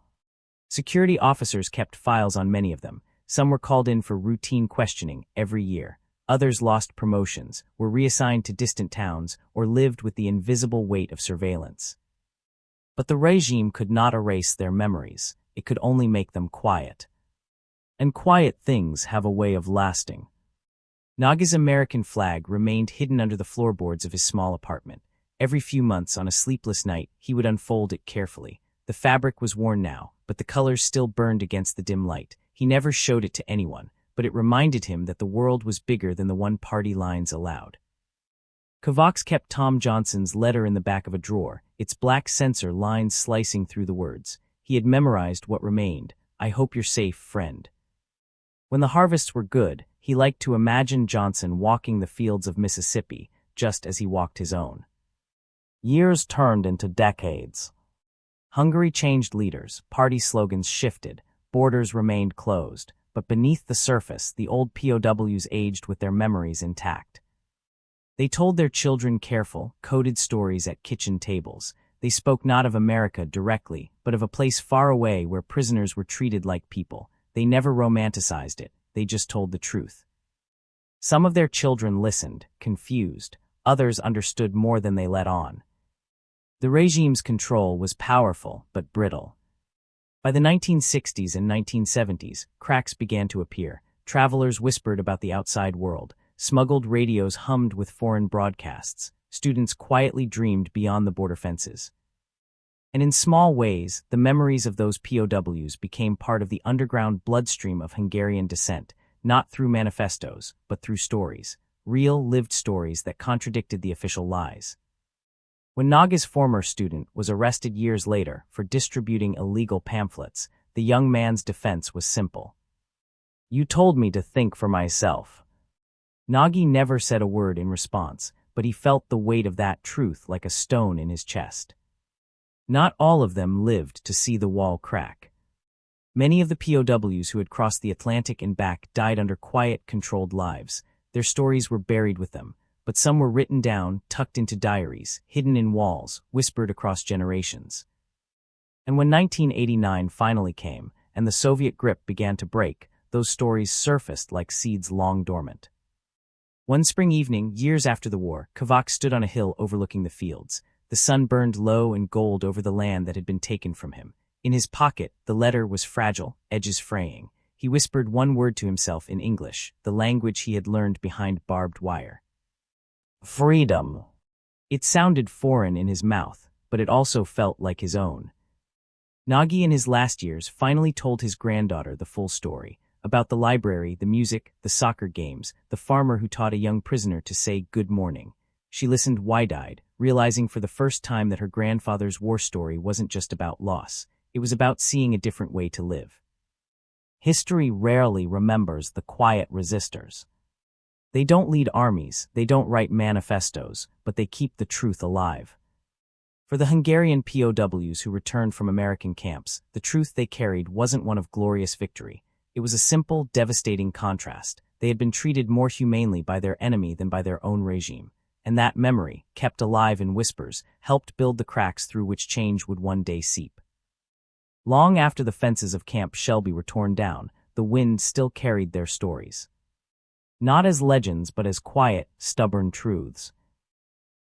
Security officers kept files on many of them. Some were called in for routine questioning every year. Others lost promotions, were reassigned to distant towns, or lived with the invisible weight of surveillance. But the regime could not erase their memories. It could only make them quiet. And quiet things have a way of lasting. Nagy's American flag remained hidden under the floorboards of his small apartment. Every few months, on a sleepless night, he would unfold it carefully. The fabric was worn now, but the colors still burned against the dim light. He never showed it to anyone, but it reminded him that the world was bigger than the one-party lines allowed. Kovacs kept Tom Johnson's letter in the back of a drawer, its black censor lines slicing through the words. He had memorized what remained. "I hope you're safe, friend." When the harvests were good, he liked to imagine Johnson walking the fields of Mississippi, just as he walked his own. Years turned into decades. Hungary changed leaders, party slogans shifted, borders remained closed, but beneath the surface, the old POWs aged with their memories intact. They told their children careful, coded stories at kitchen tables. They spoke not of America directly, but of a place far away where prisoners were treated like people. They never romanticized it, they just told the truth. Some of their children listened, confused. Others understood more than they let on. The regime's control was powerful, but brittle. By the 1960s and 1970s, cracks began to appear. Travelers whispered about the outside world. Smuggled radios hummed with foreign broadcasts. Students quietly dreamed beyond the border fences. And in small ways, the memories of those POWs became part of the underground bloodstream of Hungarian dissent, not through manifestos, but through stories, real, lived stories that contradicted the official lies. When Nagy's former student was arrested years later for distributing illegal pamphlets, the young man's defense was simple. "You told me to think for myself." Nagy never said a word in response, but he felt the weight of that truth like a stone in his chest. Not all of them lived to see the wall crack. Many of the POWs who had crossed the Atlantic and back died under quiet, controlled lives. Their stories were buried with them, but some were written down, tucked into diaries, hidden in walls, whispered across generations. And when 1989 finally came, and the Soviet grip began to break, those stories surfaced like seeds long dormant. One spring evening, years after the war, Kovacs stood on a hill overlooking the fields. The sun burned low and gold over the land that had been taken from him. In his pocket, the letter was fragile, edges fraying. He whispered one word to himself in English, the language he had learned behind barbed wire. "Freedom." It sounded foreign in his mouth, but it also felt like his own. Nagy in his last years finally told his granddaughter the full story. About the library, the music, the soccer games, the farmer who taught a young prisoner to say good morning. She listened wide-eyed, realizing for the first time that her grandfather's war story wasn't just about loss. It was about seeing a different way to live. History rarely remembers the quiet resistors. They don't lead armies, they don't write manifestos, but they keep the truth alive. For the Hungarian POWs who returned from American camps, the truth they carried wasn't one of glorious victory. It was a simple, devastating contrast. They had been treated more humanely by their enemy than by their own regime. And that memory, kept alive in whispers, helped build the cracks through which change would one day seep. Long after the fences of Camp Shelby were torn down, the wind still carried their stories. Not as legends but as quiet, stubborn truths.